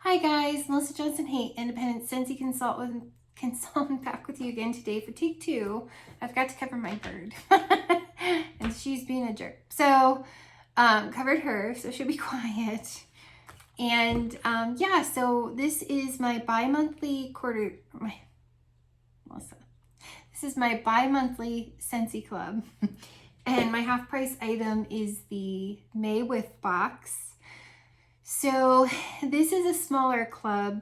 Hi guys, Melissa Johnson, hey, independent Scentsy consultant back with you again today for take 2. I forgot to cover my bird, and she's being a jerk. So, covered her, so she'll be quiet. And yeah, so this is my bi-monthly This is my bi-monthly Scentsy club, and my half-price item is the May Whiff box. So this is a smaller club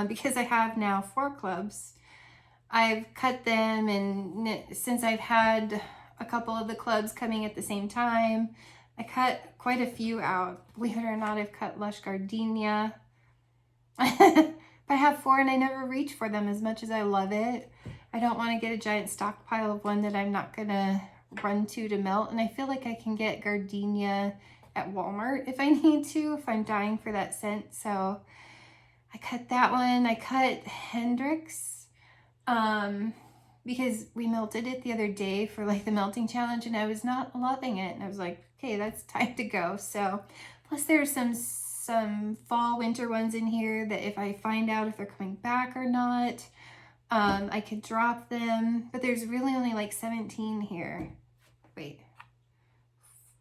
because I have now 4 clubs. I've cut them, and since I've had a couple of the clubs coming at the same time, I cut quite a few out. Believe it or not, I've cut Lush Gardenia. But I have 4 and I never reach for them as much as I love it. I don't want to get a giant stockpile of one that I'm not going to run to melt. And I feel like I can get Gardenia at Walmart if I need to, if I'm dying for that scent. So I cut that one. I cut Hendrix because we melted it the other day for like the melting challenge and I was not loving it. And I was like, okay, that's time to go. So plus there's some fall winter ones in here that if I find out if they're coming back or not, I could drop them. But there's really only like 17 here. Wait.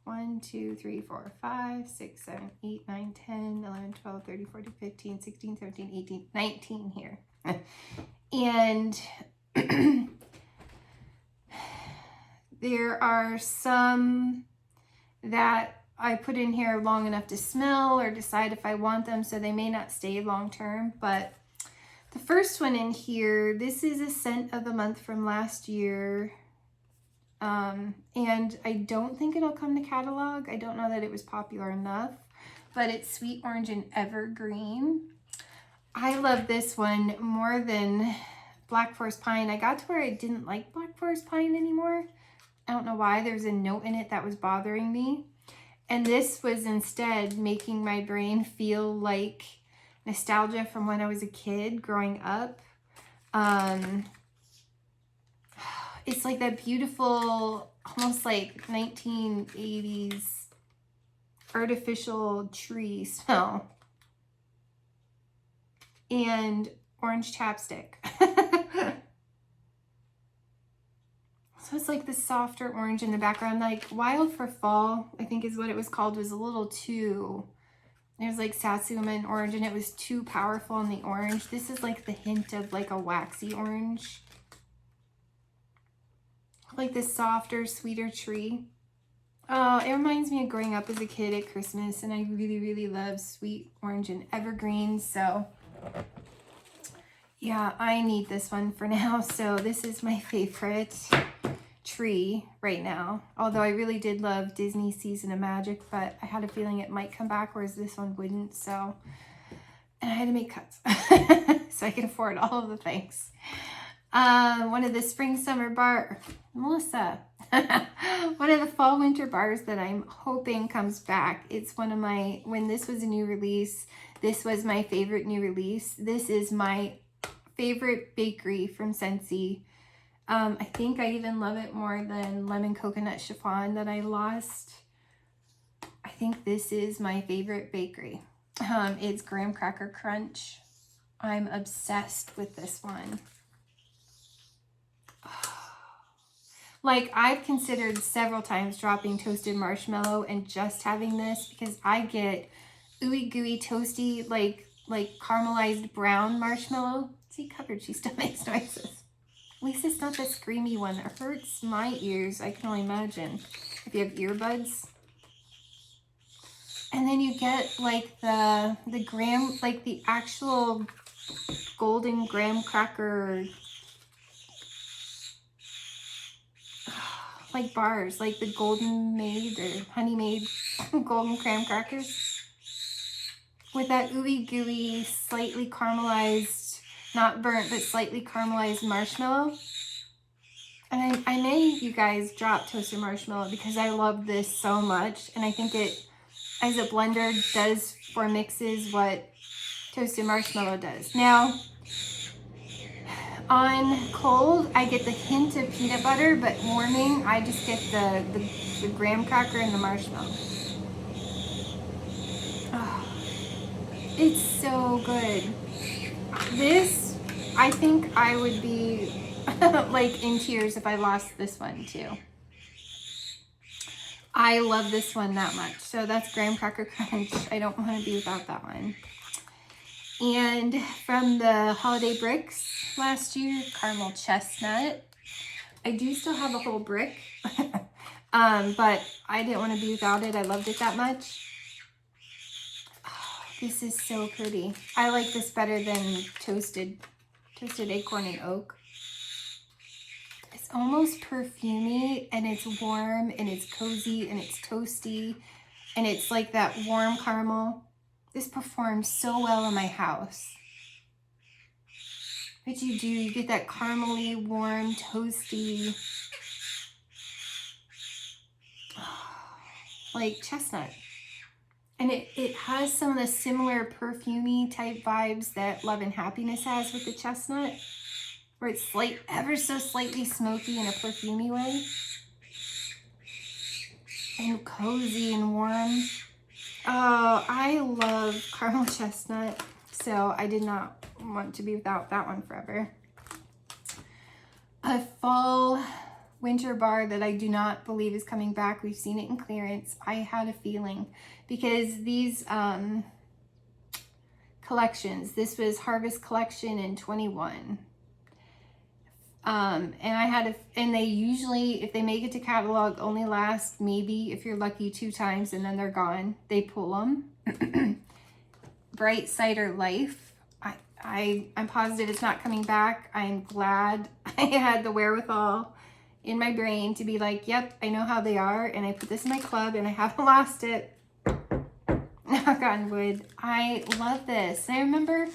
1, 2, 3, 4, 5, 6, 7, 8, 9, 10, 11, 12, 13, 14, 15, 16, 17, 18, 19 here. And there are some that I put in here long enough to smell or decide if I want them, so they may not stay long term. But the first one in here, this is a scent of the month from last year. And I don't think it'll come to catalog. I don't know that it was popular enough, but it's Sweet Orange and Evergreen. I love this one more than Black Forest Pine. I got to where I didn't like Black Forest Pine anymore. I don't know why. There's a note in it that was bothering me. And this was instead making my brain feel like nostalgia from when I was a kid growing up. It's like that beautiful, almost like 1980s artificial tree smell. And orange chapstick. So it's like the softer orange in the background. Like Wild for Fall, I think is what it was called, was a little too... It was like Satsuma and orange, and it was too powerful on the orange. This is like the hint of like a waxy orange. Like this softer, sweeter tree. Oh, it reminds me of growing up as a kid at Christmas, and I really, really love Sweet Orange and Evergreen. So yeah, I need this one for now. So this is my favorite tree right now. Although I really did love Disney Season of Magic, but I had a feeling it might come back, whereas this one wouldn't. So, and I had to make cuts so I can afford all of the things. One of the spring summer Melissa, one of the fall winter bars that I'm hoping comes back. It's one of my, when this was a new release, this was my favorite new release. This is my favorite bakery from Scentsy. I think I even love it more than Lemon Coconut Chiffon that I lost. I think this is my favorite bakery. It's Graham Cracker Crunch. I'm obsessed with this one. Like, I've considered several times dropping toasted marshmallow and just having this because I get ooey gooey toasty, like caramelized brown marshmallow. See, covered, she still makes noises. At least it's not the screamy one that hurts my ears, I can only imagine, if you have earbuds. And then you get like the graham, like the actual golden graham cracker, like bars, like the Golden Maid or Honey Maid golden graham crackers with that ooey gooey, slightly caramelized, not burnt, but slightly caramelized marshmallow. And I made you guys drop toasted marshmallow because I love this so much. And I think it, as a blender, does for mixes what toasted marshmallow does. Now, on cold, I get the hint of peanut butter, but warming, I just get the graham cracker and the marshmallow. Oh. It's so good. This, I think I would be like in tears if I lost this one too. I love this one that much. So that's Graham Cracker Crunch. I don't want to be without that one. And from the Holiday Bricks last year, Caramel Chestnut. I do still have a whole brick, but I didn't want to be without it. I loved it that much. Oh, this is so pretty. I like this better than toasted acorn and oak. It's almost perfumey, and it's warm, and it's cozy, and it's toasty, and it's like that warm caramel. This performs so well in my house. What you do, you get that caramely, warm, toasty, like chestnut. And it has some of the similar perfumey type vibes that Love and Happiness has with the chestnut, where it's ever so slightly smoky in a perfumey way. And cozy and warm. Oh, I love caramel chestnut, so I did not want to be without that one forever. A fall winter bar that I do not believe is coming back. We've seen it in clearance. I had a feeling because these collections, this was Harvest Collection in 21. And they usually, if they make it to catalog, only last maybe, if you're lucky, 2 times, and then they're gone. They pull them. Bright Cider Life. I'm positive it's not coming back. I'm glad I had the wherewithal in my brain to be like, yep, I know how they are, and I put this in my club, and I haven't lost it. Knock on wood. I love this. And I remember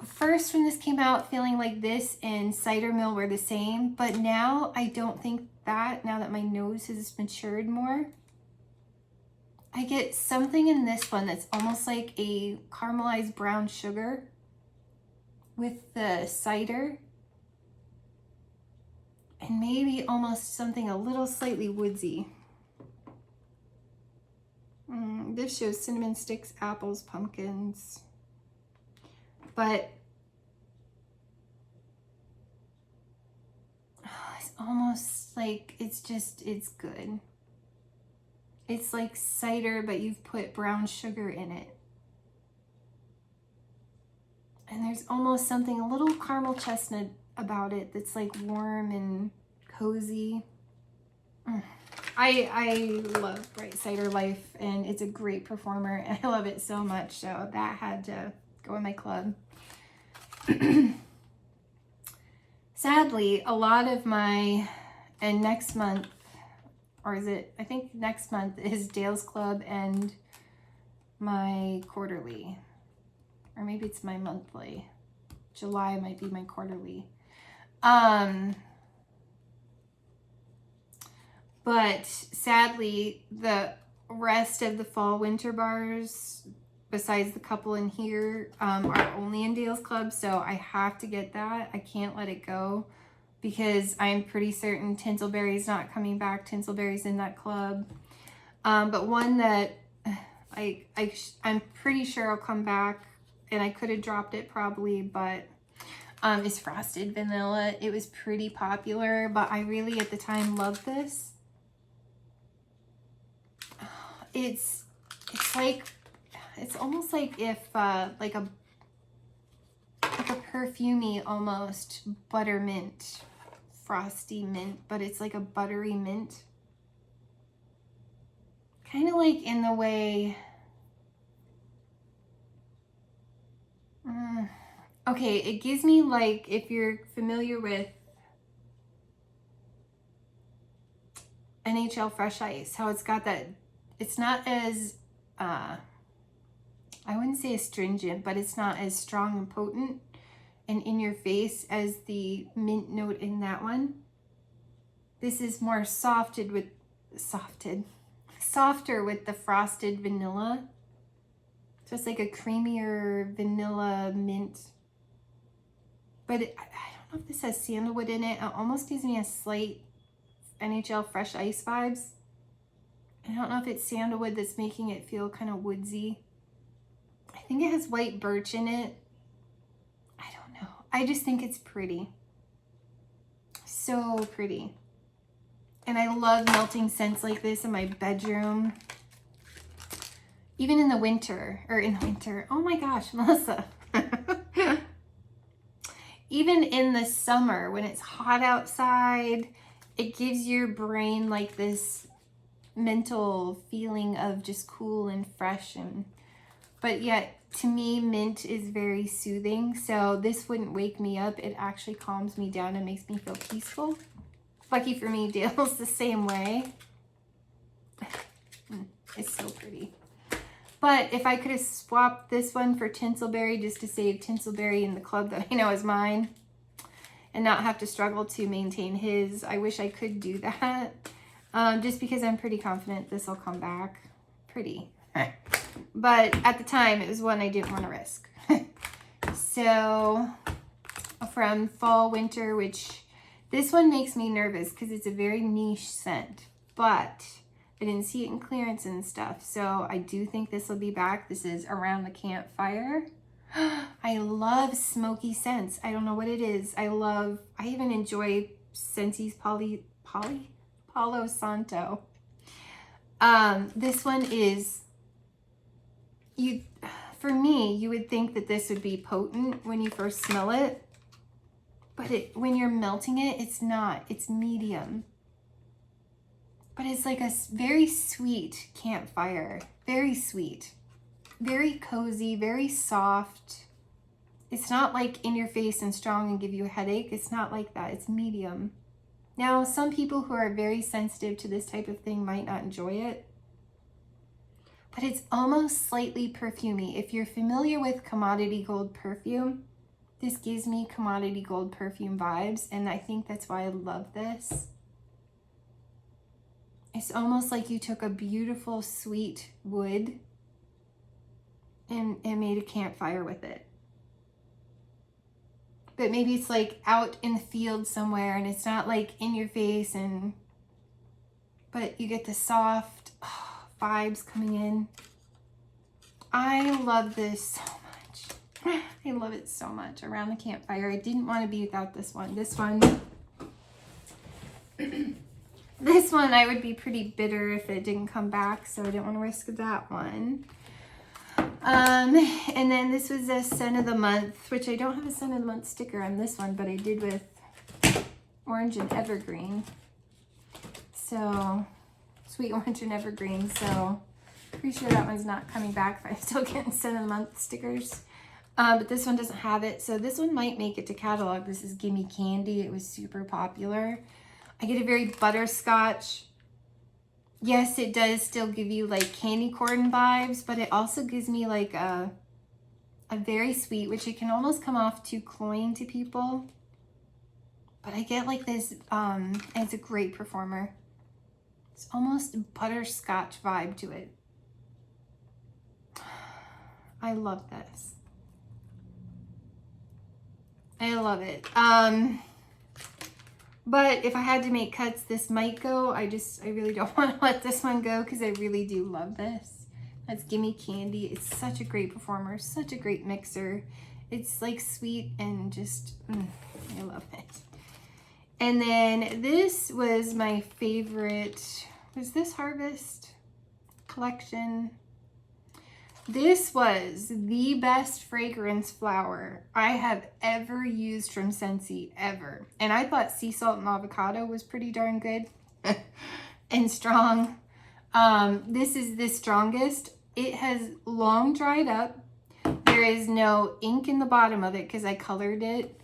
first when this came out feeling like this and Cider Mill were the same, but now I don't think that, now that my nose has matured more. I get something in this one that's almost like a caramelized brown sugar with the cider, and maybe almost something a little slightly woodsy. This shows cinnamon sticks, apples, pumpkins, but it's almost like it's good. It's like cider, but you've put brown sugar in it. And there's almost something a little caramel chestnut about it that's like warm and cozy. I love Bright Cider Life, and it's a great performer, and I love it so much, so that had to go in my club. Sadly, a lot of my, and next month, or is it, I think next month is Dale's Club and my quarterly. Or maybe it's my monthly. July might be my quarterly. But sadly, the rest of the fall winter bars, besides the couple in here, are only in Dale's Club. So I have to get that. I can't let it go because I'm pretty certain Tinselberry's not coming back. Tinselberry's in that club. But one that I'm pretty sure will come back, and I could have dropped it probably, but is Frosted Vanilla. It was pretty popular, but I really at the time loved this. It's like, it's almost like if like a perfumey almost buttermint, frosty mint, but it's like a buttery mint. Kind of like in the way, okay, it gives me like, if you're familiar with NHL Fresh Ice, how it's got that, it's not as, I wouldn't say astringent, but it's not as strong and potent and in your face as the mint note in that one. This is more softer with the frosted vanilla. So it's like a creamier vanilla mint. But I don't know if this has sandalwood in it. It almost gives me a slight NHL Fresh Ice vibes. I don't know if it's sandalwood that's making it feel kind of woodsy. I think it has white birch in it. I don't know. I just think it's pretty. So pretty. And I love melting scents like this in my bedroom. Even in the winter, oh my gosh, Melissa. Even in the summer when it's hot outside, it gives your brain like this mental feeling of just cool and fresh, but yet to me mint is very soothing, so this wouldn't wake me up. It actually calms me down and makes me feel peaceful. Lucky for me, Dale's the same way. It's so pretty. But if I could have swapped this one for Tinselberry just to save Tinselberry in the club that I know is mine and not have to struggle to maintain his, I wish I could do that. Just because I'm pretty confident this will come back pretty. But at the time, it was one I didn't want to risk. So from Fall Winter, which this one makes me nervous because it's a very niche scent, but I didn't see it in clearance and stuff, so I do think this will be back. This is Around the Campfire. I love smoky scents. I don't know what it is. I even enjoy Scentsy's Palo Santo. This one is, for me, you would think that this would be potent when you first smell it, but when you're melting it, it's not. It's medium. But it's like a very sweet campfire. Very sweet. Very cozy, very soft. It's not like in your face and strong and give you a headache. It's not like that. It's medium. Now, some people who are very sensitive to this type of thing might not enjoy it, but it's almost slightly perfumey. If you're familiar with Commodity Gold perfume, this gives me Commodity Gold perfume vibes, and I think that's why I love this. It's almost like you took a beautiful, sweet wood and made a campfire with it. But maybe it's like out in the field somewhere and it's not like in your face, but you get the soft vibes coming in. I love this so much. I love it so much. Around the Campfire. I didn't want to be without this one. This one I would be pretty bitter if it didn't come back, so I didn't want to risk that one. And then this was a Scent of the Month, which I don't have a Scent of the Month sticker on this one, but I did with Orange and Evergreen. So, Sweet Orange and Evergreen, so pretty sure that one's not coming back if I'm still getting Scent of the Month stickers. But this one doesn't have it, so this one might make it to catalog. This is Gimme Candy. It was super popular. I get a very butterscotch. Yes, it does still give you like candy corn vibes, but it also gives me like a very sweet, which it can almost come off too cloying to people. But I get like this, and it's a great performer. It's almost butterscotch vibe to it. I love this. I love it. But if I had to make cuts, this might go. I really don't want to let this one go because I really do love this. That's Gimme Candy. It's such a great performer, such a great mixer. It's like sweet and just, I love it. And then this was my favorite. Was this Harvest Collection? This was the best fragrance flower I have ever used from Scentsy, ever. And I thought Sea Salt and Avocado was pretty darn good and strong. This is the strongest. It has long dried up. There is no ink in the bottom of it because I colored it.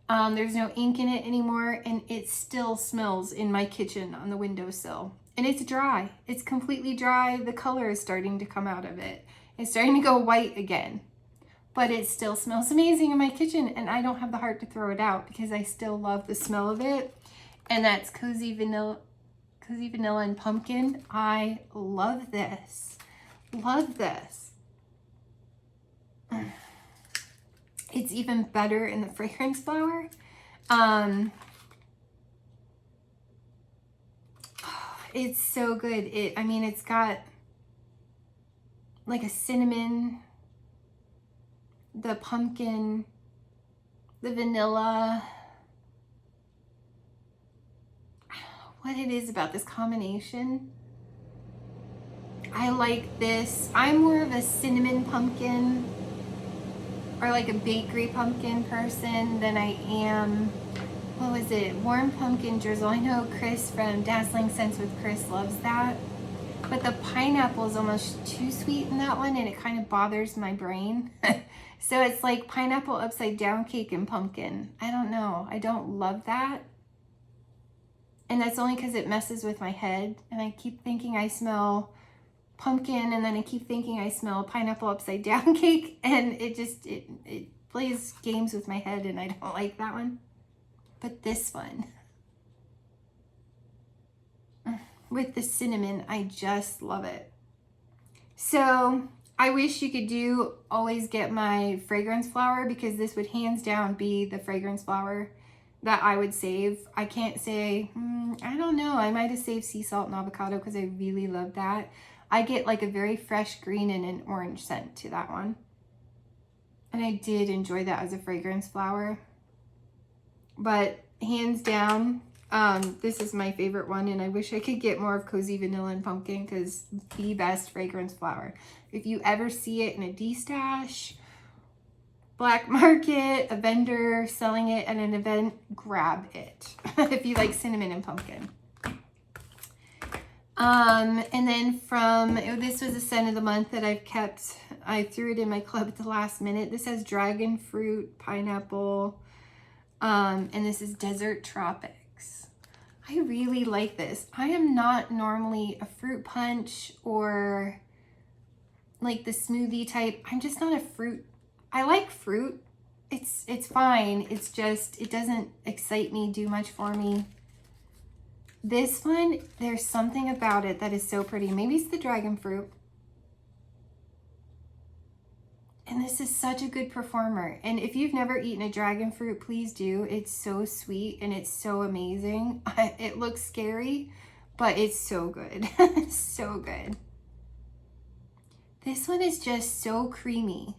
There's no ink in it anymore, and it still smells in my kitchen on the windowsill. And it's dry. It's completely dry. The color is starting to come out of it. It's starting to go white again, but it still smells amazing in my kitchen, and I don't have the heart to throw it out because I still love the smell of it. And that's Cozy Vanilla and Pumpkin. I love this. Love this. It's even better in the fragrance flower. It's so good. I mean, it's got like a cinnamon the pumpkin, the vanilla. I don't know what it is about this combination. I like this. I'm more of a cinnamon pumpkin or like a bakery pumpkin person than I am, what was it, warm pumpkin drizzle. I know Chris from Dazzling Scents with Chris loves that, but the pineapple is almost too sweet in that one and it kind of bothers my brain. So it's like pineapple upside down cake and pumpkin. I don't know, I don't love that. And that's only because it messes with my head and I keep thinking I smell pumpkin and then I keep thinking I smell pineapple upside down cake, and it plays games with my head and I don't like that one. But this one with the cinnamon, I just love it. So I wish you could always get my fragrance flower, because this would hands down be the fragrance flower that I would save. I can't say, I don't know, I might have saved sea salt and avocado because I really love that. I get like a very fresh green and an orange scent to that one. And I did enjoy that as a fragrance flower. But hands down, this is my favorite one, and I wish I could get more of Cozy Vanilla and Pumpkin, because the best fragrance flower. If you ever see it in a D-stash, black market, a vendor selling it at an event, grab it if you like cinnamon and pumpkin. And then this was a scent of the month that I've kept. I threw it in my club at the last minute. This has dragon fruit, pineapple, and this is Desert Tropics. I really like this. I am not normally a fruit punch or like the smoothie type. I'm just not a fruit. I like fruit. It's fine. It's just, it doesn't excite me, do much for me. This one, there's something about it that is so pretty. Maybe it's the dragon fruit. And this is such a good performer. And if you've never eaten a dragon fruit, please do. It's so sweet and it's so amazing. It looks scary, but it's so good. So good. This one is just so creamy.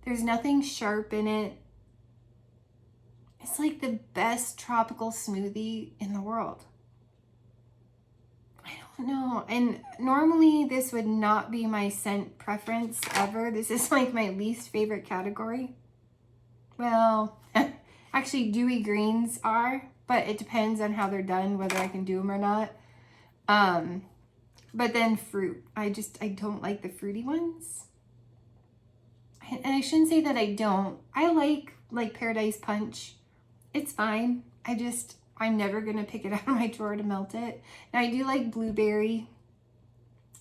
There's nothing sharp in it. It's like the best tropical smoothie in the world. No, and normally this would not be my scent preference ever. This is like my least favorite category. Well, actually dewy greens are, but it depends on how they're done, whether I can do them or not. But then fruit, I don't like the fruity ones. And I shouldn't say that I don't. I like Paradise Punch. It's fine. I'm never going to pick it out of my drawer to melt it. Now, I do like blueberry.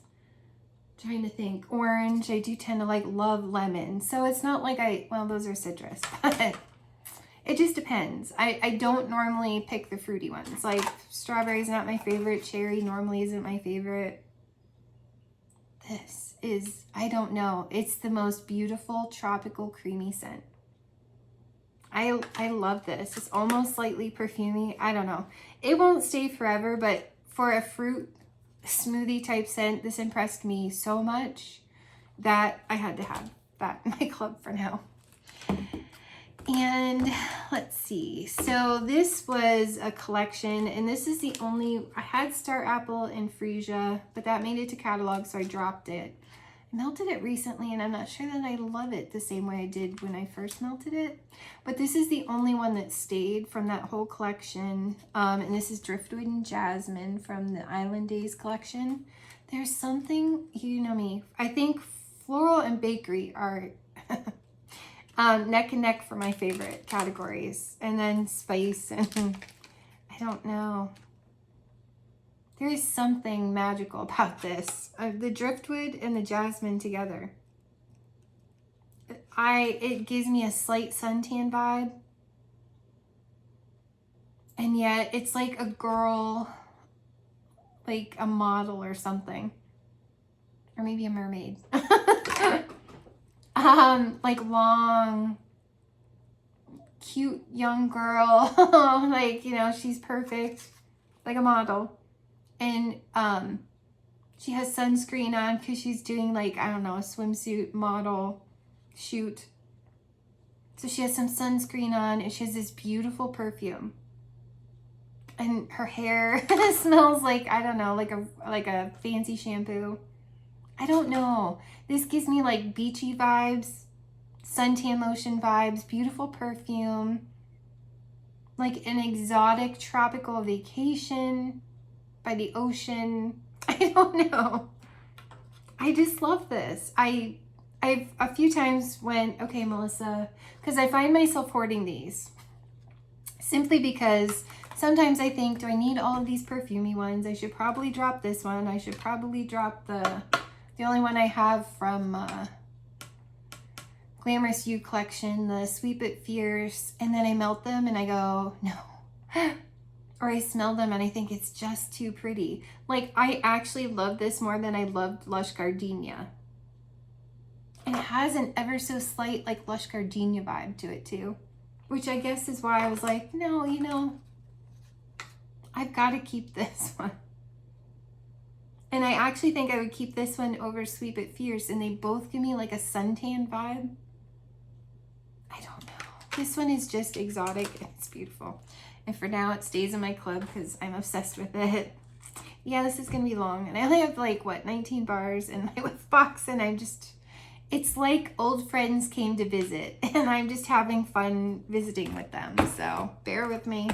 I'm trying to think. Orange. I do tend to love lemon. So it's not like well, those are citrus. But it just depends. I don't normally pick the fruity ones. Like strawberry is not my favorite. Cherry normally isn't my favorite. This is, I don't know. It's the most beautiful tropical creamy scent. I love this. It's almost slightly perfumey. I don't know. It won't stay forever, but for a fruit smoothie type scent, this impressed me so much that I had to have that in my club for now. And let's see. So this was a collection, and this is the only, I had Star Apple and Freesia, but that made it to catalog, so I dropped it. I melted it recently, and I'm not sure that I love it the same way I did when I first melted it. But this is the only one that stayed from that whole collection. And this is Driftwood and Jasmine from the Island Days collection. There's something, you know me, I think floral and bakery are neck and neck for my favorite categories. And then spice and I don't know. There is something magical about this. The driftwood and the jasmine together. It gives me a slight suntan vibe. And yet it's like a girl, like a model or something. Or maybe a mermaid. Like long, cute young girl. Like, you know, she's perfect. Like a model. And she has sunscreen on because she's doing like, I don't know, a swimsuit model shoot. So she has some sunscreen on and she has this beautiful perfume. And her hair smells like, I don't know, like a fancy shampoo. I don't know. This gives me like beachy vibes, suntan lotion vibes, beautiful perfume, like an exotic tropical vacation by the ocean. I don't know. I just love this. I've a few times went, okay, Melissa, because I find myself hoarding these simply because sometimes I think, do I need all of these perfumey ones? I should probably drop this one. I should probably drop the only one I have from Glamorous You collection, the Sweet But Fierce, and then I melt them and I go, no. Or I smell them and I think it's just too pretty. Like, I actually love this more than I loved Lush Gardenia. And it has an ever so slight like Lush Gardenia vibe to it too. Which I guess is why I was like, no, you know, I've got to keep this one. And I actually think I would keep this one over Sweet But Fierce, and they both give me like a suntan vibe. I don't know. This one is just exotic and it's beautiful. And for now it stays in my club because I'm obsessed with it. Yeah, this is going to be long. And I only have like, what, 19 bars in my Whiff box, and I'm just, it's like old friends came to visit and I'm just having fun visiting with them. So bear with me.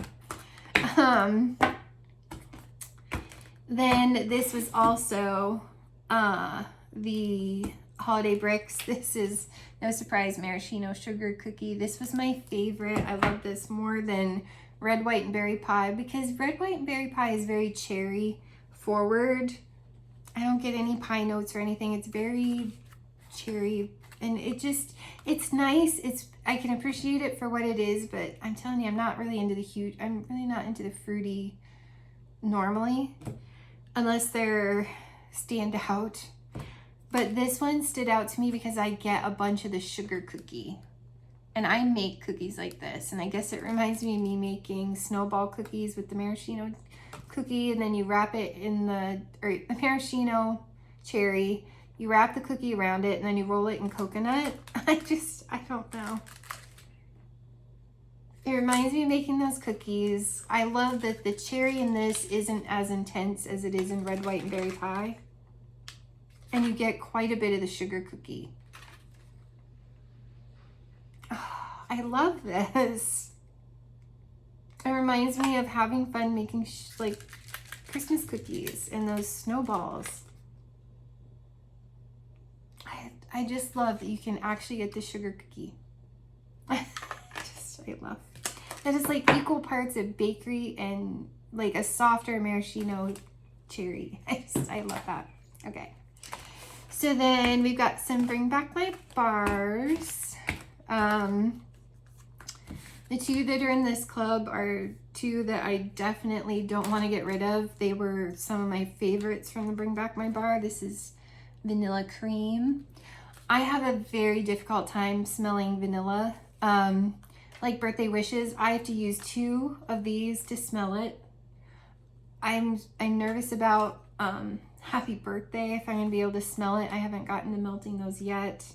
Then this was also the Holiday Bricks. This is, no surprise, maraschino sugar cookie. This was my favorite. I love this more than red, white, and berry pie because red, white, and berry pie is very cherry forward. I don't get any pie notes or anything. It's very cherry, and it just, it's nice. I can appreciate it for what it is, but I'm telling you, I'm not really into I'm really not into the fruity normally, unless they're stand out. But this one stood out to me because I get a bunch of the sugar cookie. And I make cookies like this. And I guess it reminds me of me making snowball cookies with the maraschino cookie. And then you wrap it in the maraschino cherry. You wrap the cookie around it and then you roll it in coconut. I don't know. It reminds me of making those cookies. I love that the cherry in this isn't as intense as it is in red, white, and berry pie. And you get quite a bit of the sugar cookie. Oh, I love this. It reminds me of having fun making like Christmas cookies and those snowballs. I just love that you can actually get the sugar cookie. I love that is like equal parts of bakery and like a softer maraschino cherry. I love that. Okay. So then we've got some Bring Back My bars. The two that are in this club are two that I definitely don't want to get rid of. They were some of my favorites from the Bring Back My bar. This is Vanilla Cream. I have a very difficult time smelling vanilla. Like birthday wishes, I have to use 2 of these to smell it. I'm nervous about happy birthday if I'm gonna be able to smell it. I haven't gotten to melting those yet.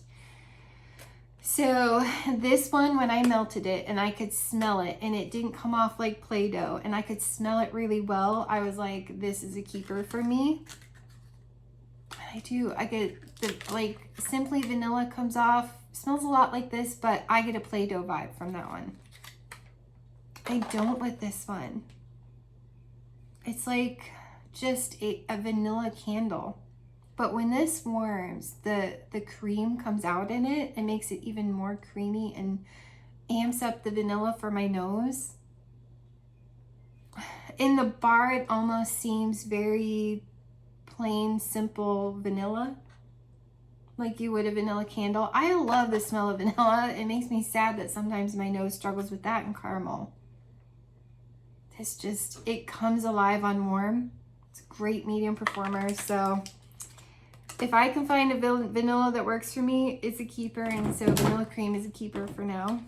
So this one, when I melted it and I could smell it and it didn't come off like Play-Doh and I could smell it really well, I was like, this is a keeper for me. I do. I get the like Simply Vanilla comes off, smells a lot like this, but I get a Play-Doh vibe from that one. I don't with this one. It's like just a vanilla candle. But when this warms, the cream comes out in it and makes it even more creamy and amps up the vanilla for my nose. In the bar, it almost seems very plain, simple vanilla, like you would a vanilla candle. I love the smell of vanilla. It makes me sad that sometimes my nose struggles with that and caramel. It's just, it comes alive on warm. It's a great medium performer. So if I can find a vanilla that works for me, it's a keeper. And so Vanilla Cream is a keeper for now.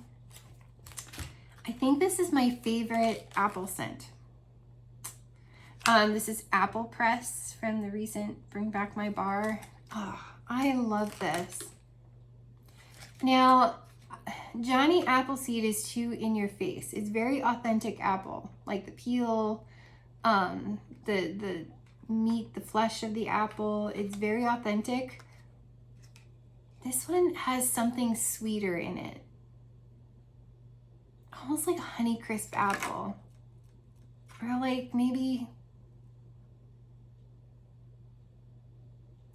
I think this is my favorite apple scent. This is Apple Press from the recent Bring Back My bar. Oh, I love this. Now, Johnny Appleseed is too in your face. It's very authentic apple, like the peel, the meat, the flesh of the apple. It's very authentic. This one has something sweeter in it. Almost like a Honeycrisp apple. Or like maybe,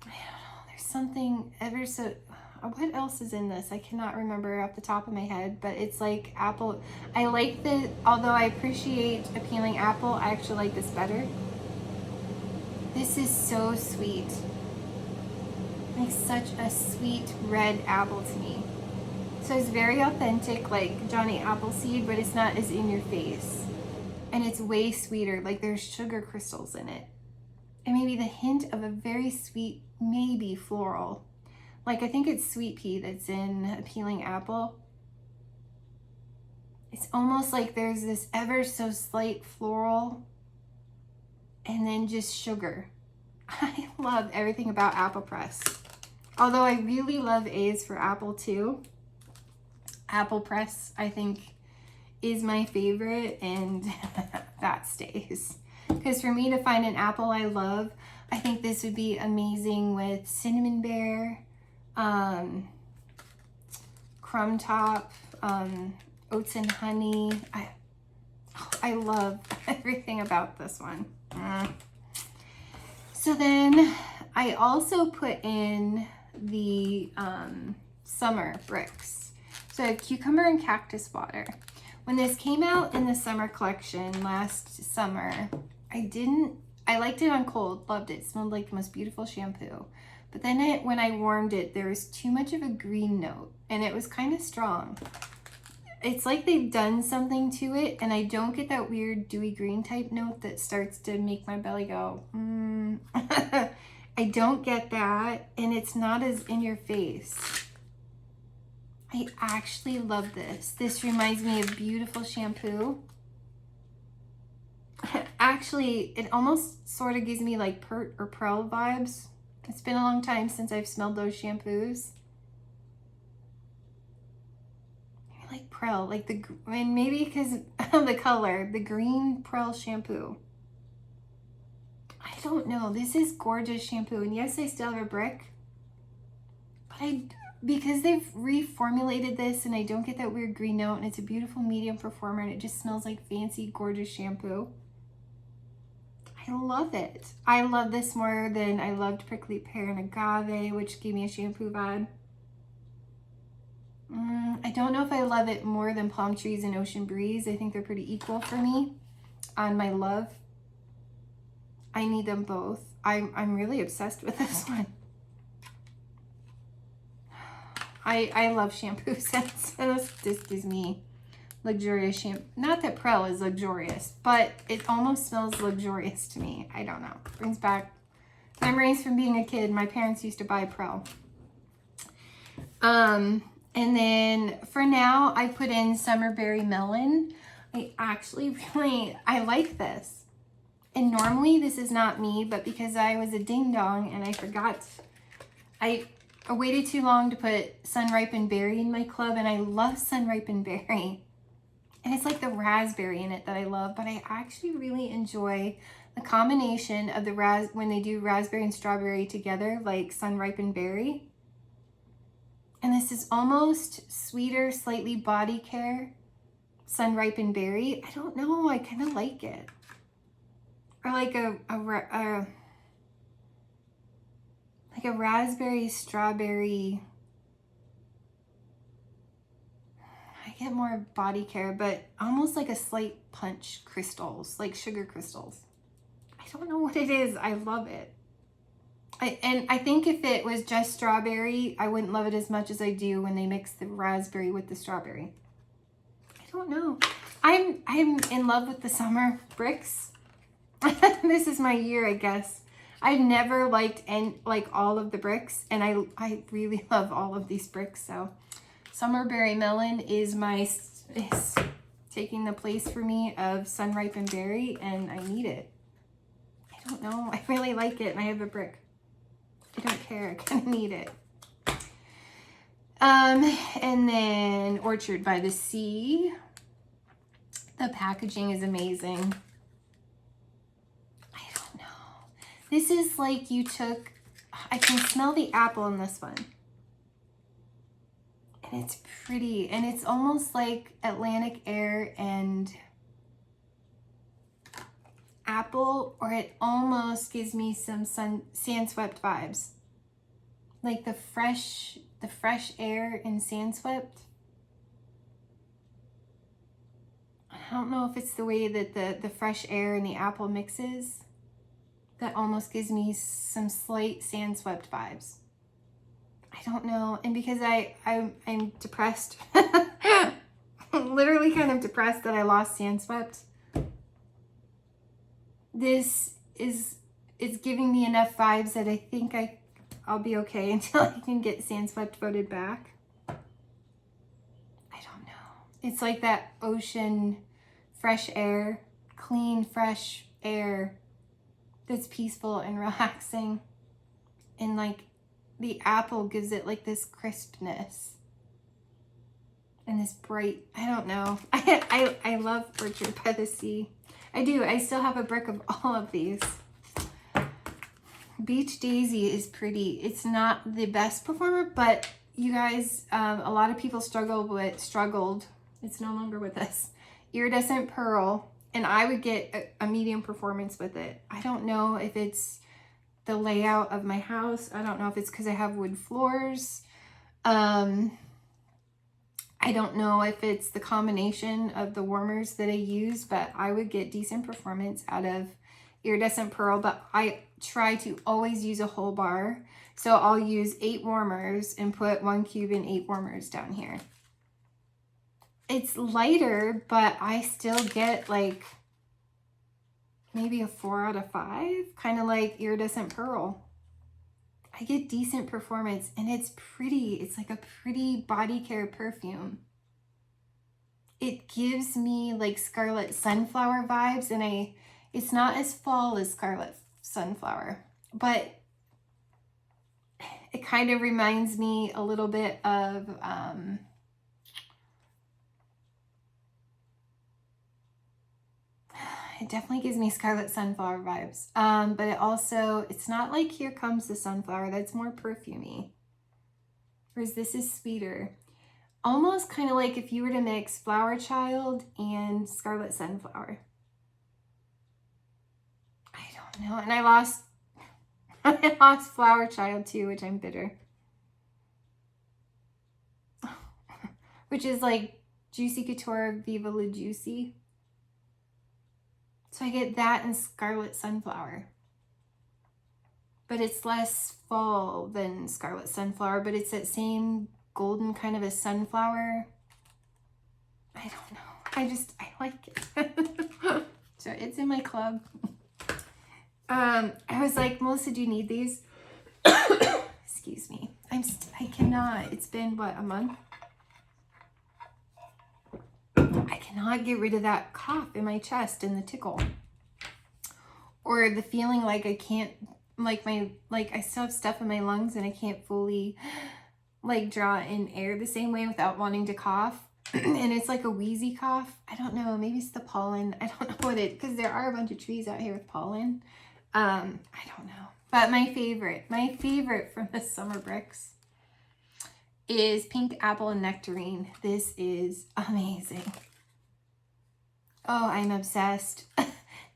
I don't know, there's something ever so, what else is in this? I cannot remember off the top of my head, but it's like apple. I like the, although I appreciate a peeling apple, I actually like this better. This is so sweet. Like such a sweet red apple to me. So it's very authentic, like Johnny Appleseed, but it's not as in your face. And it's way sweeter, like there's sugar crystals in it. And maybe the hint of a very sweet, maybe floral. Like I think it's sweet pea that's in a peeling apple. It's almost like there's this ever so slight floral and then just sugar. I love everything about Apple Press. Although I really love A's for Apple too. Apple Press, I think, is my favorite, and that stays. Because for me to find an apple I love, I think this would be amazing with Cinnamon Bear, Crumb Top, Oats and Honey. I love everything about this one. So then I also put in the summer bricks. So I have cucumber and cactus water. When this came out in the summer collection last summer, I liked it on cold, loved it. It smelled like the most beautiful shampoo. But then when I warmed it, there was too much of a green note and it was kind of strong. It's like they've done something to it and I don't get that weird dewy green type note that starts to make my belly go, I don't get that, and it's not as in your face. I actually love this. This reminds me of beautiful shampoo. Actually, it almost sort of gives me like Pert or Pearl vibes. It's been a long time since I've smelled those shampoos. I like Pearl, like and maybe because of the color, the green Pearl shampoo. I don't know. This is gorgeous shampoo. And yes, I still have a brick. But because they've reformulated this and I don't get that weird green note and it's a beautiful medium performer and it just smells like fancy, gorgeous shampoo. I love it. I love this more than I loved Prickly Pear and Agave, which gave me a shampoo vibe. I don't know if I love it more than Palm Trees and Ocean Breeze. I think they're pretty equal for me on my love. I need them both. I'm really obsessed with this one. I love shampoo scents. This gives me luxurious shampoo. Not that Prel is luxurious, but it almost smells luxurious to me. I don't know. Brings back memories from being a kid. My parents used to buy Prel. And then for now, I put in Summerberry Melon. I like this. And normally this is not me, but because I was a ding dong and I forgot, I waited too long to put Sun Ripened Berry in my club, and I love Sun Ripened Berry. And it's like the raspberry in it that I love, but I actually really enjoy the combination of the when they do raspberry and strawberry together, like Sun Ripened Berry. And this is almost sweeter, slightly body care Sun Ripened Berry. I don't know, I kind of like it. Or like a raspberry, strawberry. I get more body care, but almost like a slight punch crystals, like sugar crystals. I don't know what it is. I love it. And I think if it was just strawberry, I wouldn't love it as much as I do when they mix the raspberry with the strawberry. I don't know. I'm in love with the summer bricks. This is my year, I guess. I've never liked all of the bricks, and I really love all of these bricks. So Summerberry Melon is taking the place for me of Sun Ripened Berry, and I need it. I don't know. I really like it, and I have a brick. I don't care. I kind of need it. And then Orchard by the Sea. The packaging is amazing. I don't know. This is like you took, I can smell the apple in this one. And it's pretty. And it's almost like Atlantic Air and apple, or it almost gives me some sand swept vibes. Like the fresh air in sand swept. I don't know if it's the way that the fresh air and the apple mixes. That almost gives me some slight sand swept vibes. I don't know. And because I'm depressed. I'm literally kind of depressed that I lost sand swept. This is giving me enough vibes that I think I'll be okay until I can get sand swept voted back. I don't know. It's like that ocean fresh air, clean, fresh air that's peaceful and relaxing. And like the apple gives it like this crispness and this bright, I don't know. I love Orchard by the Sea. I do. I still have a brick of all of these. Beach Daisy is pretty. It's not the best performer, but you guys, a lot of people struggled. It's no longer with us. Iridescent Pearl, and I would get a medium performance with it. I don't know if it's the layout of my house. I don't know if it's because I have wood floors. I don't know if it's the combination of the warmers that I use, but I would get decent performance out of Iridescent Pearl, but I try to always use a whole bar. So I'll use 8 warmers and put 1 cube and 8 warmers down here. It's lighter, but I still get like maybe a 4 out of 5, kind of like Iridescent Pearl. I get decent performance and it's pretty. It's like a pretty body care perfume. It gives me like Scarlet Sunflower vibes, and it's not as fall as Scarlet Sunflower, but it kind of reminds me a little bit of it definitely gives me Scarlet Sunflower vibes. But it's not like Here Comes the Sunflower. That's more perfumey. Whereas this is sweeter. Almost kind of like if you were to mix Flower Child and Scarlet Sunflower. I don't know. And I lost Flower Child too, which I'm bitter. Which is like Juicy Couture Viva La Juicy. So I get that and Scarlet Sunflower. But it's less fall than Scarlet Sunflower, but it's that same golden kind of a sunflower. I don't know. I like it. So it's in my club. I was like, Melissa, do you need these? Excuse me. I cannot. It's been, what, a month? I cannot get rid of that cough in my chest and the tickle. Or the feeling like I can't, I still have stuff in my lungs and I can't fully, draw in air the same way without wanting to cough. And it's like a wheezy cough. I don't know. Maybe it's the pollen. I don't know what because there are a bunch of trees out here with pollen. I don't know. But my favorite from the summer bricks is Pink Apple and Nectarine. This is amazing. Oh, I'm obsessed.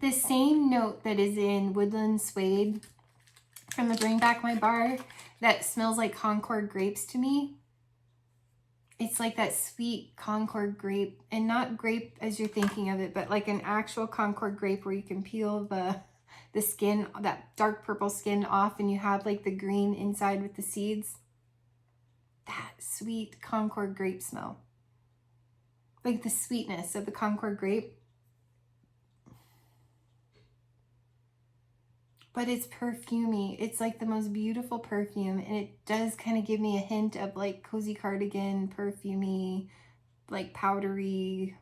The same note that is in Woodland Suede from the Bring Back My Bar that smells like Concord grapes to me. It's like that sweet Concord grape, and not grape as you're thinking of it, but like an actual Concord grape where you can peel the skin, that dark purple skin off, and you have like the green inside with the seeds. That sweet Concord grape smell. Like the sweetness of the Concord grape. But it's perfumey. It's like the most beautiful perfume, and it does kind of give me a hint of like cozy cardigan, perfumey, like powdery,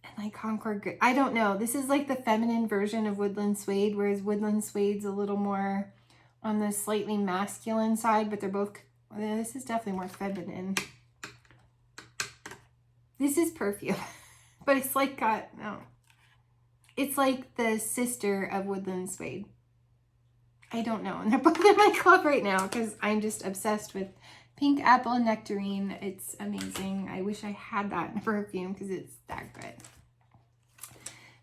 and like Concord grape. I don't know. This is like the feminine version of Woodland Suede, whereas Woodland Suede's a little more on the slightly masculine side, but they're both Well, this is definitely more feminine. This is perfume, but it's like it's like the sister of Woodland Suede. I don't know, and they're both in my club right now because I'm just obsessed with pink apple and nectarine. It's amazing. I wish I had that in a perfume because it's that good.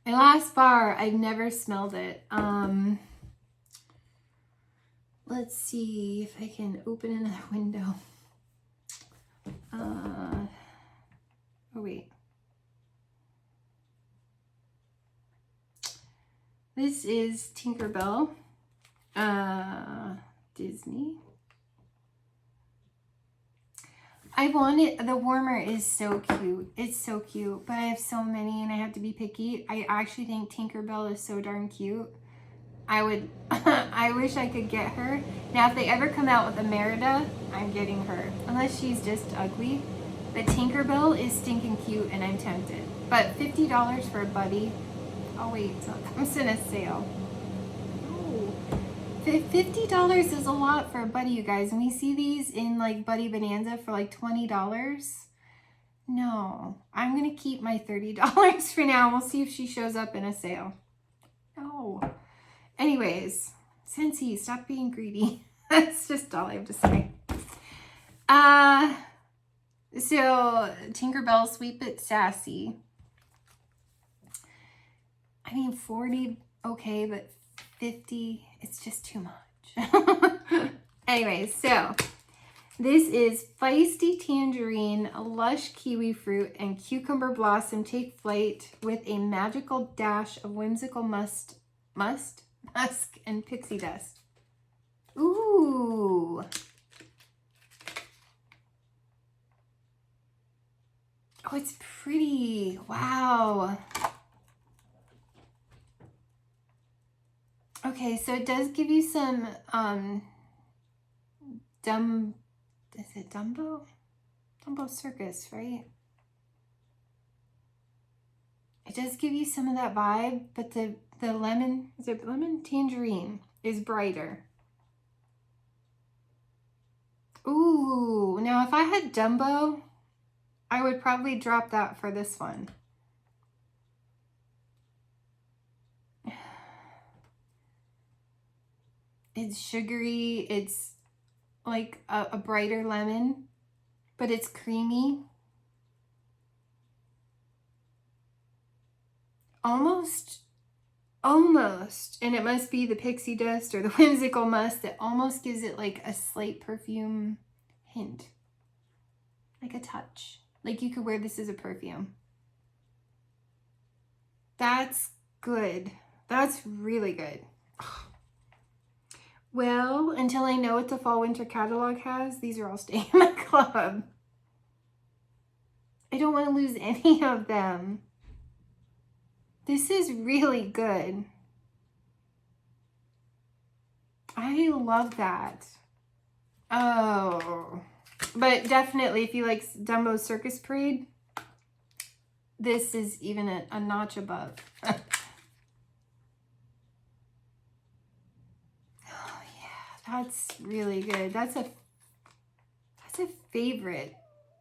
My last bar, I've never smelled it. Let's see if I can open another window. Oh wait. This is Tinkerbell, Disney. I want it, the warmer is so cute. It's so cute, but I have so many and I have to be picky. I actually think Tinkerbell is so darn cute. I wish I could get her. Now, if they ever come out with a Merida, I'm getting her. Unless she's just ugly. But Tinkerbell is stinking cute and I'm tempted. But $50 for a buddy. Oh wait, it's in a sale. Oh, $50 is a lot for a buddy, you guys. And we see these in like Buddy Bonanza for like $20. No, I'm gonna keep my $30 for now. We'll see if she shows up in a sale. No. Anyways, Scentsy, stop being greedy. That's just all I have to say. So Tinkerbell Sweet But Sassy. I mean, 40, okay, but 50, it's just too much. Anyways, so this is Feisty Tangerine, Lush Kiwi Fruit, and Cucumber Blossom Take Flight with a magical dash of whimsical musk, and pixie dust. Ooh. Oh, it's pretty. Wow. Okay, so it does give you some is it Dumbo? Dumbo Circus, right? It does give you some of that vibe, but the lemon, is it lemon? Tangerine is brighter. Ooh, now if I had Dumbo, I would probably drop that for this one. It's sugary, it's like a brighter lemon, but it's creamy. Almost, and it must be the pixie dust or the whimsical musk that almost gives it like a slight perfume hint. Like a touch. Like you could wear this as a perfume. That's good. That's really good. Well, until I know what the fall winter catalog has, these are all staying in my club. I don't want to lose any of them. This is really good. I love that. Oh, but definitely if you like Dumbo's Circus Parade, this is even a notch above. Oh yeah, that's really good. That's a favorite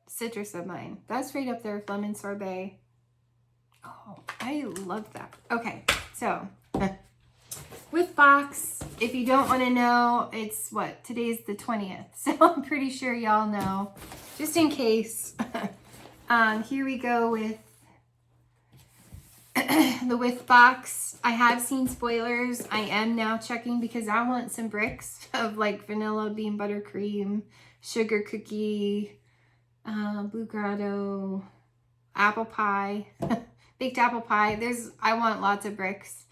citrus of mine. That's right up there with lemon sorbet. Oh, I love that. Okay, so with box, if you don't want to know, it's what? Today's the 20th, so I'm pretty sure y'all know. Just in case, here we go with the with box. I have seen spoilers. I am now checking because I want some bricks of like vanilla bean buttercream, sugar cookie, blue grotto, apple pie. Baked apple pie. I want lots of bricks.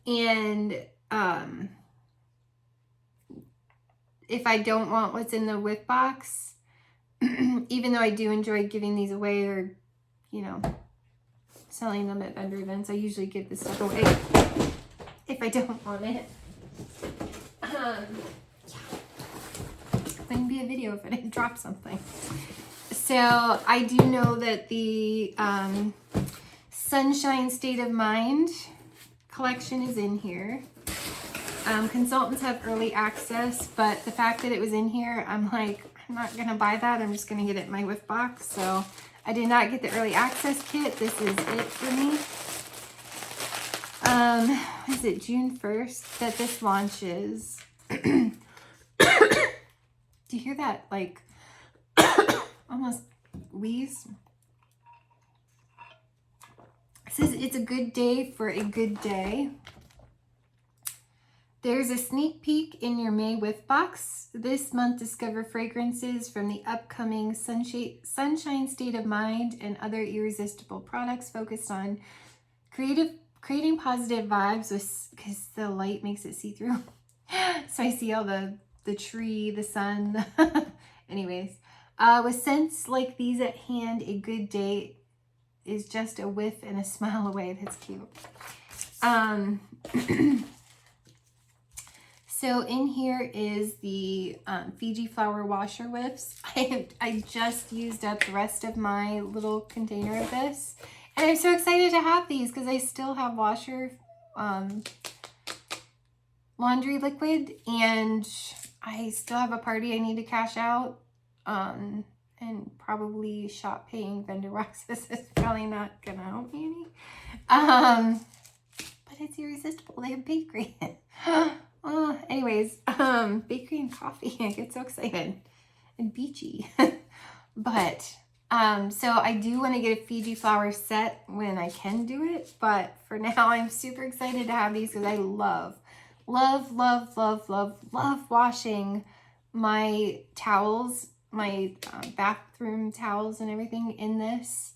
And if I don't want what's in the whip box, even though I do enjoy giving these away or, you know, selling them at vendor events, I usually give this stuff away if I don't want it. Yeah. Wouldn't be a video if I didn't drop something. So I do know that the Sunshine State of Mind collection is in here. Consultants have early access, but the fact that it was in here, I'm like, I'm not gonna buy that. I'm just gonna get it in my Whiff box. So I did not get the early access kit. This is it for me. Is it June 1st that this launches? Do you hear that? Like almost wheeze. It says it's a good day for a good day. There's a sneak peek in your May Whiff box. This month, discover fragrances from the upcoming Sunshine State of Mind and other irresistible products focused on creating positive vibes because the light makes it see-through. So I see all the tree, the sun. Anyways, with scents like these at hand, a good day is just a whiff and a smile away. That's cute. So in here is the Fiji flower washer whiffs. I just used up the rest of my little container of this. And I'm so excited to have these because I still have washer laundry liquid. And I still have a party I need to cash out. And probably shop paying vendor waxes is probably not going to help me any. But it's irresistible. They have bakery. Anyways, bakery and coffee. I get so excited. And beachy. But, so I do want to get a Fiji flower set when I can do it. But for now, I'm super excited to have these because I love washing my towels, my bathroom towels and everything in this.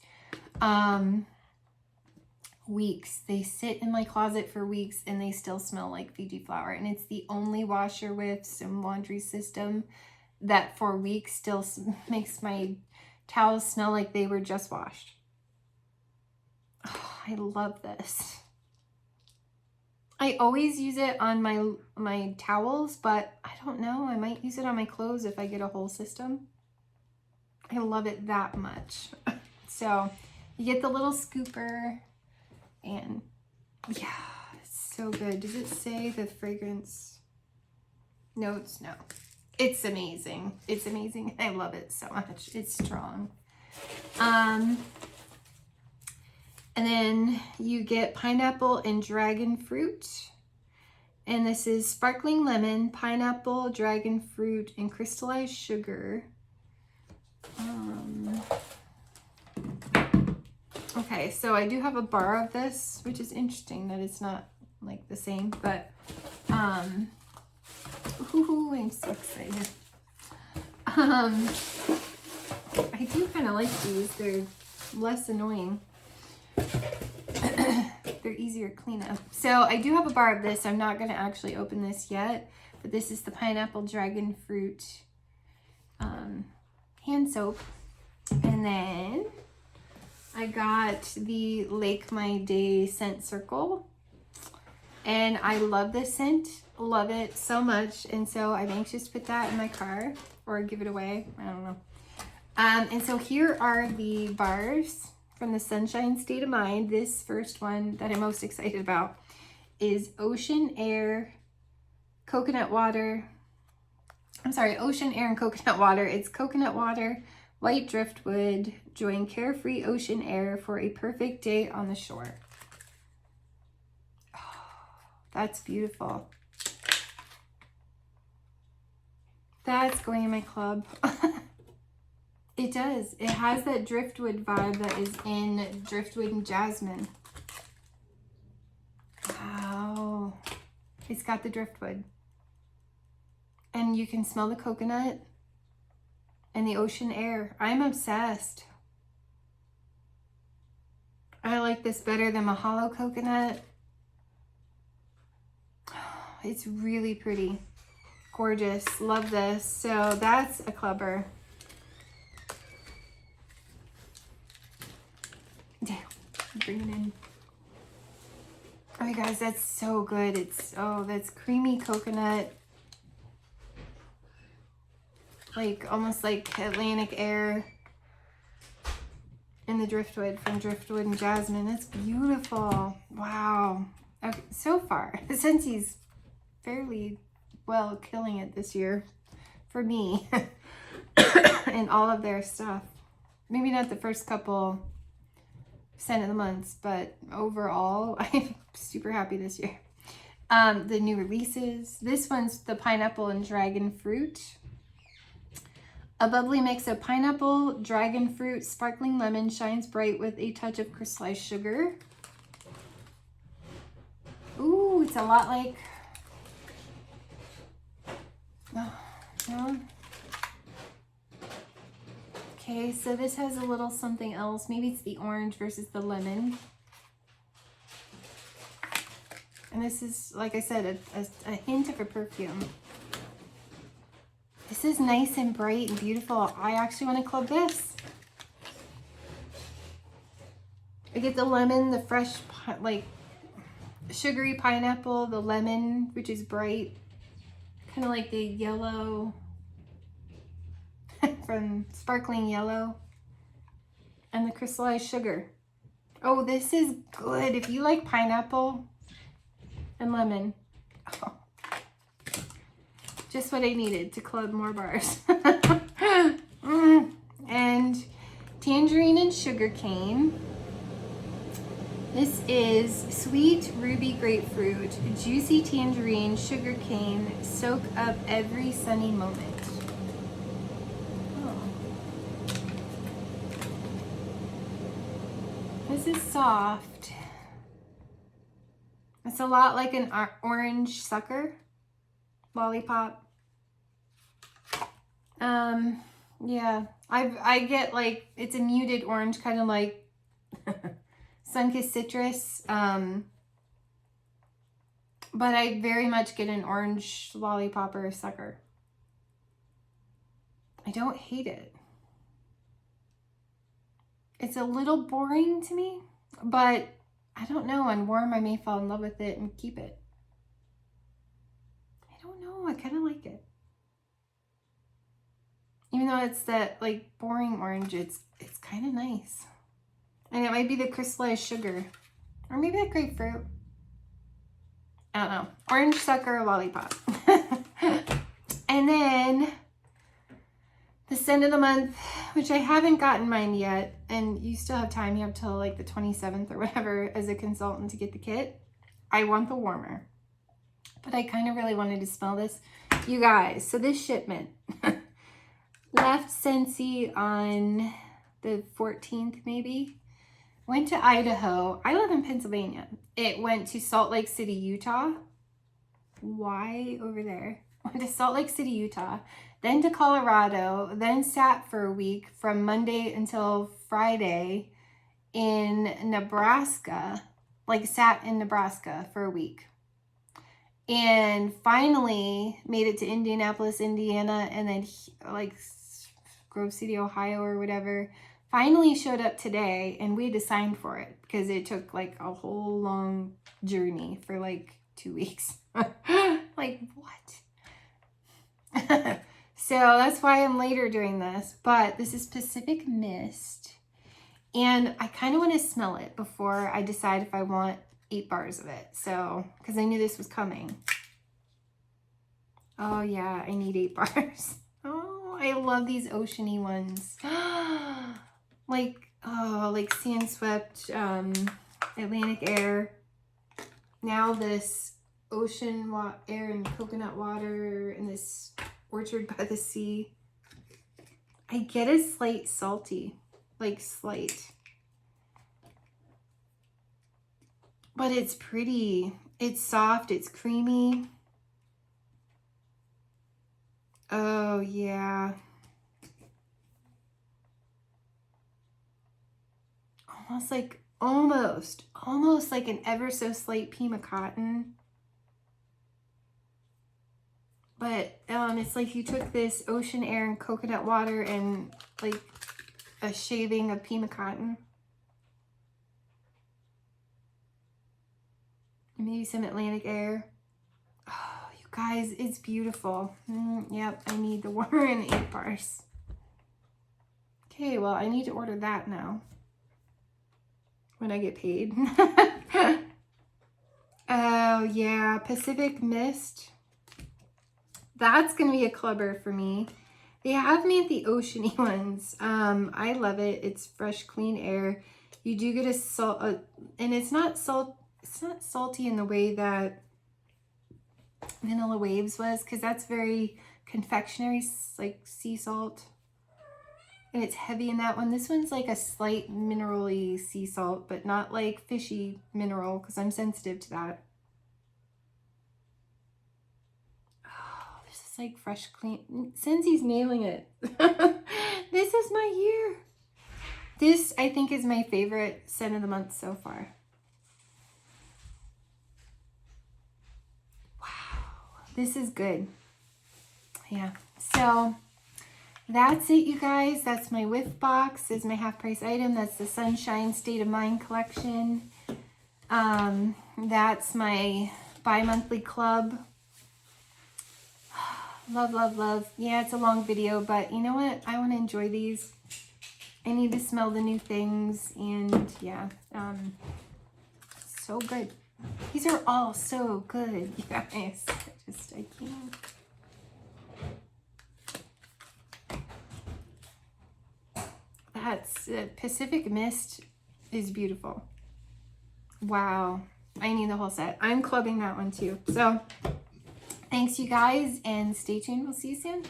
Weeks. They sit in my closet for weeks and they still smell like Fiji flower. And it's the only washer whiffs and laundry system that for weeks still makes my towels smell like they were just washed. Oh, I love this. I always use it on my towels, but I don't know. I might use it on my clothes if I get a whole system. I love it that much. So you get the little scooper. And yeah, it's so good. Does it say the fragrance notes? No. It's amazing. It's amazing. I love it so much. It's strong. And then you get pineapple and dragon fruit. And this is sparkling lemon, pineapple, dragon fruit, and crystallized sugar. Okay, so I do have a bar of this, which is interesting that it's not like the same, but ooh, I'm so excited. I do kind of like these. They're less annoying. They're easier to clean up. So I do have a bar of this. I'm not going to actually open this yet, but this is the pineapple dragon fruit hand soap. And then I got the Lake My Day scent circle, and I love this scent, love it so much, and so I'm anxious to put that in my car or give it away. I don't know. And so here are the bars from the Sunshine State of Mind. This first one that I'm most excited about is Ocean Air, Coconut Water. I'm sorry, Ocean Air and Coconut Water. It's coconut water, white driftwood. Join carefree ocean air for a perfect day on the shore. Oh, that's beautiful. That's going in my club. It does. It has that driftwood vibe that is in driftwood and jasmine. Wow. It's got the driftwood. And you can smell the coconut and the ocean air. I'm obsessed. I like this better than Mahalo coconut. It's really pretty. Gorgeous. Love this. So that's a clubber. Bring it in. Oh, you guys, that's so good. It's, oh, that's creamy coconut. Like, almost like Atlantic air. And the driftwood from driftwood and jasmine. That's beautiful. Wow. Okay, so far, Scentsy's fairly well killing it this year for me. in all of their stuff. Maybe not the first couple scent of the months, but overall, I'm super happy this year. The new releases. This one's the pineapple and dragon fruit. A bubbly mix of pineapple, dragon fruit, sparkling lemon, shines bright with a touch of crystallized sugar. Ooh, it's a lot like... Oh, no. Okay, so this has a little something else. Maybe it's the orange versus the lemon. And this is, like I said, a hint of a perfume. This is nice and bright and beautiful. I actually want to club this. I get the lemon, the fresh, like, sugary pineapple, the lemon, which is bright. Kind of like the yellow from Sparkling Yellow. And the crystallized sugar. Oh, this is good. If you like pineapple and lemon. Oh. Just what I needed to club more bars. And tangerine and sugar cane. This is sweet ruby grapefruit, juicy tangerine, sugar cane, soak up every sunny moment. Oh. This is soft. It's a lot like an orange sucker lollipop. Yeah, I get like, it's a muted orange, kind of like Sunkissed Citrus. But I very much get an orange lollipop or a sucker. I don't hate it. It's a little boring to me, but I don't know. On warm, I may fall in love with it and keep it. I don't know. I kind of like it. Even though it's that like boring orange, it's kind of nice. And it might be the crystallized sugar. Or maybe that grapefruit. I don't know. Orange sucker lollipop. And then the scent of the month, which I haven't gotten mine yet. And you still have time. You have till like the 27th or whatever as a consultant to get the kit. I want the warmer. But I kind of really wanted to smell this. You guys, so this shipment left Scentsy on the 14th maybe. Went to Idaho. I live in Pennsylvania. It went to Salt Lake City, Utah. Why over there? Went to Salt Lake City, Utah. Then to Colorado. Then sat for a week from Monday until Friday in Nebraska. Like sat in Nebraska for a week. And finally made it to Indianapolis, Indiana. And then like Grove City, Ohio or whatever. Finally showed up today, and we had to sign for it because it took like a whole long journey for like 2 weeks. Like what? So that's why I'm later doing this, but this is Pacific Mist, and I kind of want to smell it before I decide if I want 8 bars of it. So, because I knew this was coming. Oh yeah, I need 8 bars. Oh, I love these oceany ones. Like, oh, like Sand Swept, Atlantic Air. Now this ocean air and coconut water and this Orchard by the Sea. I get a slight salty, like slight. But it's pretty. It's soft, it's creamy. Oh, yeah. Almost like an ever so slight Pima cotton. But it's like you took this ocean air and coconut water and like a shaving of Pima cotton. Maybe some Atlantic Air. Oh, you guys, it's beautiful. Yep, I need the warmer and 8 bars. Okay, well, I need to order that now. When I get paid. Oh, yeah. Pacific Mist. That's going to be a clubber for me. They have made the oceany ones. I love it. It's fresh, clean air. You do get a salt, and it's not salty in the way that Vanilla Waves was, because that's very confectionery, like sea salt. And it's heavy in that one. This one's like a slight mineral-y sea salt, but not like fishy mineral, because I'm sensitive to that. Oh, this is like fresh, clean. Scentsy's nailing it. This is my year. This, I think, is my favorite scent of the month so far. Wow, this is good. Yeah, so that's it, you guys. That's my whiff box. Is my half price item. That's the Sunshine State of Mind collection. That's my bi-monthly club. Love, love, love. Yeah, it's a long video, but you know what? I want to enjoy these. I need to smell the new things, and yeah, so good. These are all so good, you guys. I can't. That's Pacific Mist is beautiful. Wow, I need the whole set. I'm clubbing that one too. So thanks, you guys, and stay tuned. We'll see you soon.